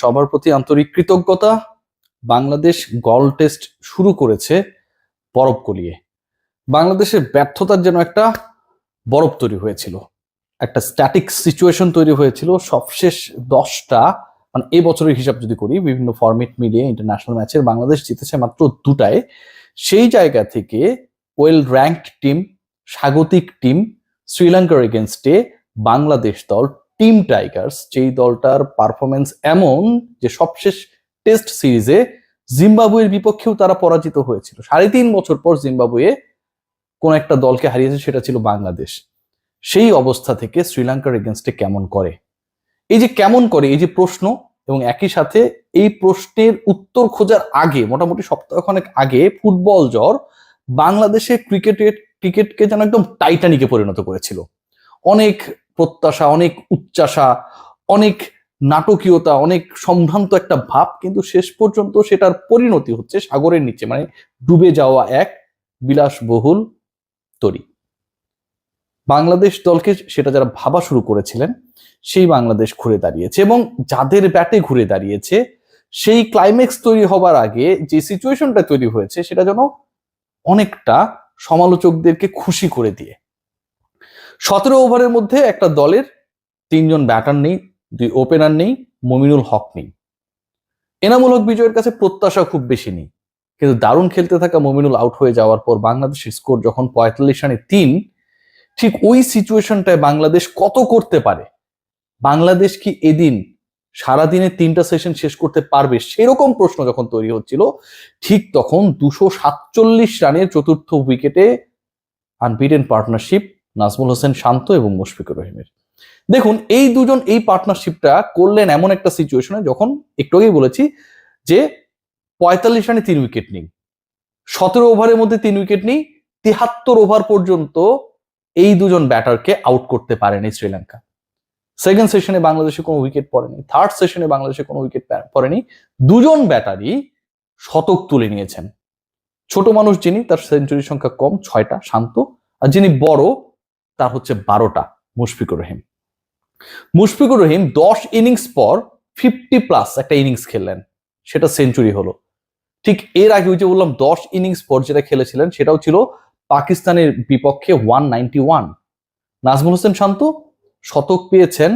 সবার প্রতি আন্তরিক কৃতজ্ঞতা। বাংলাদেশ গল টেস্ট শুরু করেছে বরফ গলিয়ে। বাংলাদেশের ব্যর্থতার যেন একটা বরফ তৈরি হয়েছিল, একটা স্ট্যাটিক সিচুয়েশন তৈরি হয়েছিল। সবশেষ 10টা মানে এই বছরের হিসাব যদি করি, বিভিন্ন ফরম্যাট মিলিয়ে ইন্টারন্যাশনাল ম্যাচের বাংলাদেশ জিতেছে মাত্র 2টায়। সেই জায়গা থেকে ওয়েল র্যাঙ্কড টিম, স্বাগতিক টিম শ্রীলঙ্কার এগেনস্টে বাংলাদেশ দল টিম টাইগার্স, যেই দলটার পারফরমেন্স এমন যে সবশেষ টেস্ট সিরিজে জিম্বাবুয়ের বিপক্ষেও তারা পরাজিত হয়েছিল। 3.5 বছর পর জিম্বাবুয়ে কোন একটা দলকে হারিয়েছে, সেটা ছিল বাংলাদেশ। সেই অবস্থা থেকে শ্রীলঙ্কার এগেনস্টে কেমন করে, এই যে কেমন করে, এই যে প্রশ্ন, এবং একই সাথে এই প্রশ্নের উত্তর খোঁজার আগে, মোটামুটি সপ্তাহখানেক আগে ফুটবল জ্বর বাংলাদেশের ক্রিকেটকে যেন একদম টাইটানিকে পরিণত করেছিল। অনেক প্রত্যাশা, অনেক উচ্চাশা, অনেক নাটকীয়তা, অনেক সম্ভ্রান্ত একটা ভাব, কিন্তু শেষ পর্যন্ত সেটার পরিণতি হচ্ছে সাগরের নিচে, মানে ডুবে যাওয়া এক বিলাসবহুল তরী। বাংলাদেশ দলকে সেটা যারা ভাবা শুরু করেছিলেন, সেই বাংলাদেশ ঘুরে দাঁড়িয়েছে, এবং যাদের ব্যাটে ঘুরে দাঁড়িয়েছে, সেই ক্লাইম্যাক্স তৈরি হবার আগে যে সিচুয়েশনটা তৈরি হয়েছে, সেটা যেন অনেকটা সমালোচকদেরকে খুশি করে দিয়ে। 17 ওভারের মধ্যে একটা দলের 3 জন ব্যাটার নেই, 2 ওপেনার নেই, মমিনুল হক নেই। এনামুল হক বিজয়ের কাছে প্রত্যাশা খুব বেশি নেই, কিন্তু দারুণ খেলতে থাকা মমিনুল আউট হয়ে যাওয়ার পর বাংলাদেশের স্কোর যখন 45 রানে 3, ঠিক ওই সিচুয়েশনটায় বাংলাদেশ কত করতে পারে, বাংলাদেশ কি এদিন সারাদিনে 3টা সেশন শেষ করতে পারবে, সেরকম প্রশ্ন যখন তৈরি হচ্ছিল, ঠিক তখন 247 রানের চতুর্থ উইকেটে আনবিটেন পার্টনারশিপ নাজমুল হোসেন শান্ত এবং মুশফিকুর রহিমের। দেখুন, এই দুজন এই পার্টনারশিপটা করলেন এমন একটা সিচুয়েশনে, যখন একটু আগেই বলেছি যে 45 রানে 3 উইকেট নেই, 17 ওভারের মধ্যে 3 উইকেট নেই, 73 ওভার পর্যন্ত এই দুজন ব্যাটারকে আউট করতে পারেনি শ্রীলঙ্কা। সেকেন্ড সেশনে বাংলাদেশে কোনো উইকেট পড়েনি, থার্ড সেশনে বাংলাদেশে কোনো উইকেট পড়েনি। দুজন ব্যাটারই শতক তুলে নিয়েছেন। ছোট মানুষ যিনি, তার সেঞ্চুরির সংখ্যা কম, 6টা, শান্ত। আর যিনি বড়, তার হচ্ছে 12টা, মুশফিকুর রহিম। মুশফিকুর রহিম 10 ইনিংস পর 50+ একটা ইনিংস খেললেন, সেটা সেঞ্চুরি হলো। ঠিক এর আগে ওই যে বললাম 10 ইনিংস পর যেটা খেলেছিলেন, সেটাও ছিল পাকিস্তানের বিপক্ষে 191। নাজমুল হোসেন শান্ত শতক পেয়েছেন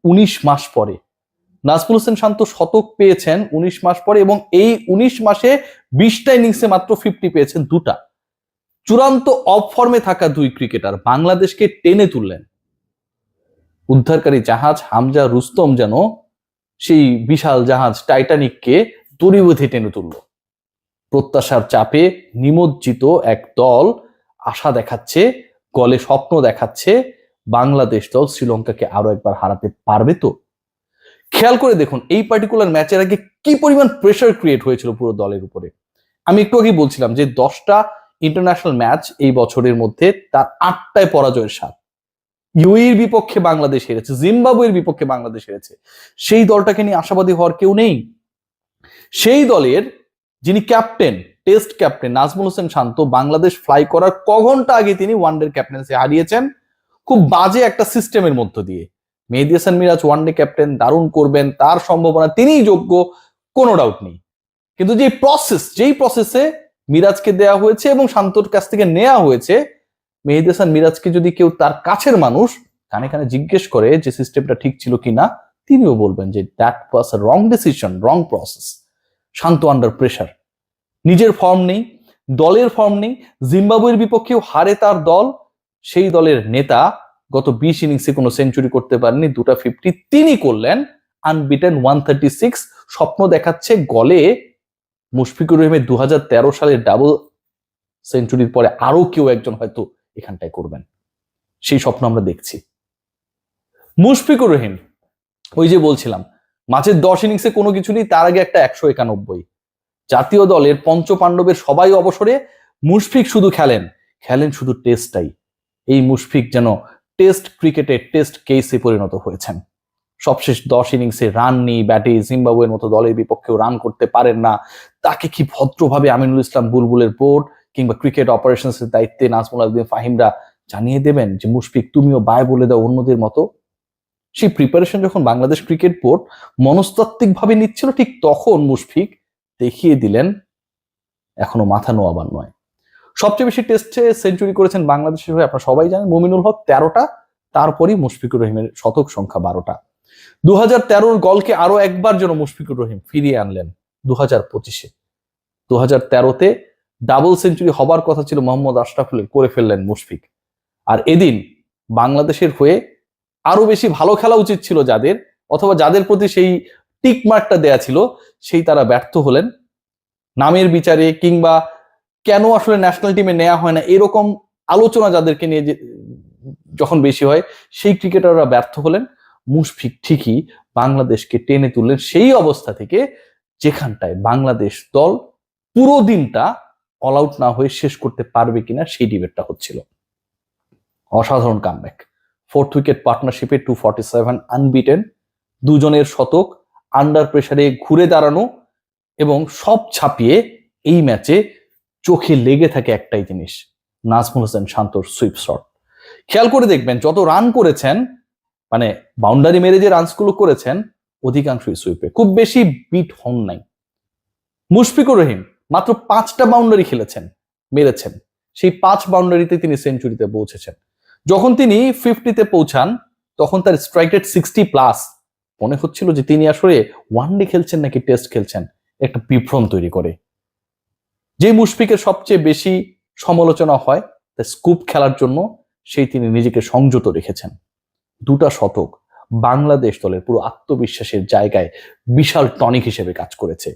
19 মাস পরে। নাজমুল হোসেন শান্ত শতক পেয়েছেন 19 মাস পরে, এবং এই 19 মাসে 20টা ইনিংসে মাত্র 50 পেয়েছেন 2টা। চূড়ান্ত অফ ফর্মে থাকা 2 ক্রিকেটার বাংলাদেশকে টেনে তুললেন। উদ্ধারকারী জাহাজ হামজা রুস্তম যেন সেই বিশাল জাহাজ টাইটানিককে দড়িবেঁধে টেনে তুলল। প্রত্যাশার চাপে নিমজ্জিত এক দল আশা দেখাচ্ছে, গলে স্বপ্ন দেখাচ্ছে, বাংলাদেশ দল শ্রীলঙ্কাকে আরো একবার হারাতে পারবে তো। খেয়াল করে দেখুন, এই পার্টিকুলার ম্যাচের আগে কি পরিমাণ প্রেসার ক্রিয়েট হয়েছিল পুরো দলের উপরে। আমি একটু আগে বলছিলাম যে 10টা ইন্টারন্যাশনাল ম্যাচ এই বছরের মধ্যে, তার 8টায় পরাজয়ের স্বাদ। ইউএইর বিপক্ষে বাংলাদেশ হেরেছে, জিম্বাবুয়ের বিপক্ষে বাংলাদেশ হেরেছে। সেই দলটাকে নিয়ে আশাবাদী হওয়ার কেউ নেই। সেই দলের যিনি captain, test captain Nazmul Hossain Shanto, Bangladesh fly করার ঘন্টা আগে তিনি ওয়ানডে ক্যাপ্টেন্সি হারিয়েছেন খুব বাজে একটা সিস্টেমের মধ্য দিয়ে। মেহেদী হাসান মিরাজ ওয়ানডে ক্যাপ্টেন, দারুণ করবেন, তার সম্ভাবনা, তিনিই যোগ্য, কোনো ডাউট নেই। কিন্তু যেই প্রসেসে মিরাজকে দেওয়া হয়েছে এবং শান্তর কাছ থেকে নেওয়া হয়েছে, মেহেদী হাসান মিরাজকে যদি কেউ, তার কাছের মানুষ, কানে কানে জিজ্ঞেস করে যে সিস্টেমটা ঠিক ছিল কিনা, তিনিও বলবেন যে that was a wrong decision, wrong process. Shanto under pressure, নিজের ফর্ম নেই, দলের ফর্ম নেই, জিম্বাবুয়ের বিপক্ষেও হারে তার দল। সেই দলের নেতা গত 20 ইনিংসে কোনো সেঞ্চুরি করতে পারেনি, 2টা 50 তিনি করলেন, আনবিটেন 136। স্বপ্ন দেখাচ্ছে গলে মুশফিকুর রহিমের 2013 সালের ডাবল সেঞ্চুরির পরে আরো কেউ একজন হয়তো এখানটায় করবেন, সেই স্বপ্ন আমরা দেখছি। মুশফিকুর রহিম, ওই যে বলছিলাম মাঝের 10 ইনিংসে কোনো কিছু নেই, তার আগে একটা 191। জাতীয় দলের পঞ্চপাণ্ডবের সবাই অবসরে, মুশফিক শুধু খেলেন শুধু টেস্টটাই। এই মুশফিক যেন টেস্ট ক্রিকেটে টেস্ট কেসে পরিণত হয়েছেন। সবশেষ 10 ইনিংসে রান নেই ব্যাটে, জিম্বাবুয়ের মতো দলের বিপক্ষেও রান করতে পারেন না। তাকে কি ভদ্রভাবে আমিনুল ইসলাম বুলবুলের বোর্ড কিংবা ক্রিকেট অপারেশনসের দায়িত্বে নাজমুল আলদিন ফাহিমরা জানিয়ে দেবেন যে মুশফিক, তুমিও বাই বলে দাও অন্যদের মতো। সেই প্রিপারেশন যখন বাংলাদেশ ক্রিকেট বোর্ড মনস্তাত্ত্বিকভাবে নিচ্ছিল, ঠিক তখন মুশফিক দেখিয়ে দিলেন এখনো মাথা নোয়াবার নয়। সবচেয়ে বেশি টেস্টে সেঞ্চুরি করেছেন বাংলাদেশের হয়ে আপনারা সবাই জানেন, মুমিনুল হক 13টা, তারপরই মুশফিকুর রহিমের শতক সংখ্যা 12টা। 2013 গলকে আরো একবার যেন মুশফিকুর রহিম ফিরিয়ে আনলেন 2025-এ। 2013-তে ডাবল সেঞ্চুরি হবার কথা ছিল মোহাম্মদ আশরাফুলের, করে ফেললেন মুশফিক। আর এদিন বাংলাদেশের হয়ে আরো বেশি ভালো খেলা উচিত ছিল যাদের, অথবা যাদের প্রতি সেই টিক মার্কটা দেয়া ছিল, সেই তারা ব্যর্থ হলেন। নামের বিচারে কিংবা কেন আসলে ন্যাশনাল টিমে নেওয়া হয় না এরকম আলোচনা যাদেরকে নিয়ে যখন বেশি হয়, সেই ক্রিকেটাররা ব্যর্থ হলেন। মুশফিক ঠিকই বাংলাদেশকে টেনে তুললেন সেই অবস্থা থেকে যেখানটায় বাংলাদেশ দল পুরো দিনটা অল আউট না হয়ে শেষ করতে পারবে কিনা সেই ডিবেটটা হচ্ছিল। অসাধারণ কামব্যাক, 4th উইকেট পার্টনারশিপে 247 আনবিটেন, দুজনের শতক, আন্ডার প্রেসারে ঘুরে দাঁড়ানো এবং সব ছাপিয়ে এই ম্যাচে চোখে লেগে থাকে একটাই জিনিস, নাজমুল হোসেন শান্তর সুইপ শট। খেয়াল করে দেখবেন যত রান করেছেন, মানে বাউন্ডারি মেরে যে রানসগুলো করেছেন অধিকাংশই সুইপে, খুব বেশি বিট হন নাই। মুশফিকুর রহিম মাত্র 5টা বাউন্ডারি মেরেছেন, সেই 5 বাউন্ডারিতে তিনি সেঞ্চুরিতে পৌঁছেছেন। যখন তিনি 50-তে পৌঁছান তখন তার স্ট্রাইক রেট 60+। মনে হচ্ছিল যে তিনি আসলে ওয়ানডে খেলছেন নাকি টেস্ট খেলছেন, একটা বিভ্রম তৈরি করে। যে মুশফিকের সবচেয়ে বেশি সমালোচনা হয় তার স্কুপ খেলার জন্য, সেই তিনি নিজেকে সংযত রেখেছেন। 2টা শতক বাংলাদেশ দলের পুরো আত্মবিশ্বাসের জায়গায় বিশাল টনিক হিসেবে কাজ করেছে।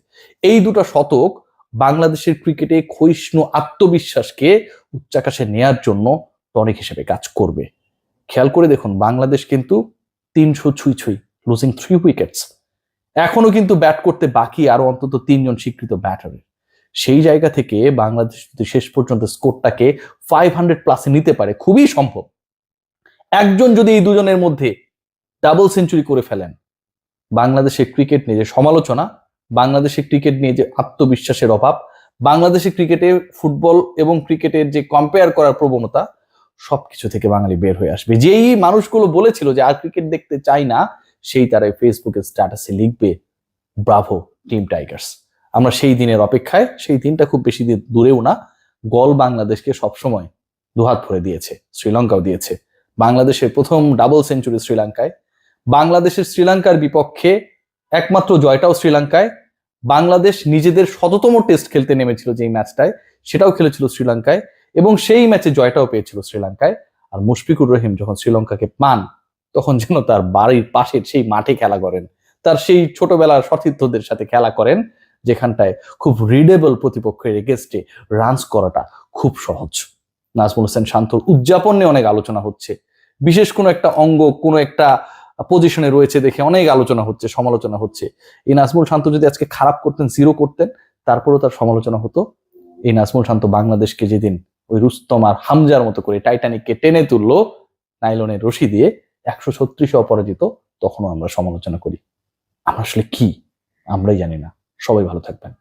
এই 2টা শতক বাংলাদেশের ক্রিকেটে ক্ষয়িষ্ণু আত্মবিশ্বাসকে উচ্চাকাশে নেয়ার জন্য টনিক হিসেবে কাজ করবে। খেয়াল করে দেখুন, বাংলাদেশ কিন্তু 300 ছুঁই লুজিং 3 উইকেটস। এখনো কিন্তু ব্যাট করতে বাকি আরো অন্তত 3 জন স্বীকৃত ব্যাটারের। সেই জায়গা থেকে বাংলাদেশ যদি শেষ পর্যন্ত স্কোরটাকে 500+ নিতে পারে, খুবই সম্ভব। একজন যদি এই দুজনের মধ্যে ডাবল সেঞ্চুরি করে ফেলেন, বাংলাদেশের ক্রিকেট নিয়ে যে সমালোচনা, বাংলাদেশের ক্রিকেট নিয়ে যে আত্মবিশ্বাসের অভাব, বাংলাদেশের ক্রিকেটে ফুটবল এবং ক্রিকেটের যে কম্পেয়ার করার প্রবণতা, সবকিছু থেকে বাঙালি বের হয়ে আসবে। যেই মানুষগুলো বলেছিল যে আর ক্রিকেট দেখতে চাই না, সেই তারাই ফেসবুকের স্ট্যাটাসে লিখবে ব্রাভো টিম টাইগার্স। আমরা সেই দিনের অপেক্ষায়, সেই দিনটা খুব বেশি দূরেও না। গল বাংলাদেশকে সবসময় দুহাত ভরে দিয়েছে, শ্রীলঙ্কাও দিয়েছে। বাংলাদেশের প্রথম ডাবল সেঞ্চুরি শ্রীলঙ্কায়, বাংলাদেশের শ্রীলঙ্কার বিপক্ষে একমাত্র জয়টাও শ্রীলঙ্কায়। বাংলাদেশ নিজেদের 100তম টেস্ট খেলতে নেমেছিল যেই ম্যাচটায়, সেটাও খেলেছিল শ্রীলঙ্কায় এবং সেই ম্যাচে জয়টাও পেয়েছিল শ্রীলঙ্কায়। আর মুশফিকুর রহিম যখন শ্রীলঙ্কাকে পান, তখন যেন তার বাড়ির পাশের সেই মাঠে খেলা করেন, তার সেই ছোটবেলার সতীর্থদের সাথে খেলা করেন, যেখানটায় খুব রিডেবল প্রতিপক্ষের এগেস্টে রানস করাটা খুব সহজ। নাজমুল হোসেন শান্তর উদযাপন নিয়ে অনেক আলোচনা হচ্ছে, বিশেষ কোনো একটা অঙ্গ কোনো একটা পজিশনে রয়েছে দেখে অনেক আলোচনা হচ্ছে, সমালোচনা হচ্ছে। এই নাজমুল শান্ত যদি আজকে খারাপ করতেন, 0 করতেন, তারপরেও তার সমালোচনা হতো। এই নাজমুল শান্ত বাংলাদেশকে যেদিন ওই রুস্তম আর হামজার মতো করে টাইটানিককে টেনে তুললো নাইলনের রশি দিয়ে, 136 অপরাজিত, তখনও আমরা সমালোচনা করি। আমরা আসলে কি, আমরাই জানি না। সবাই ভালো থাকবেন।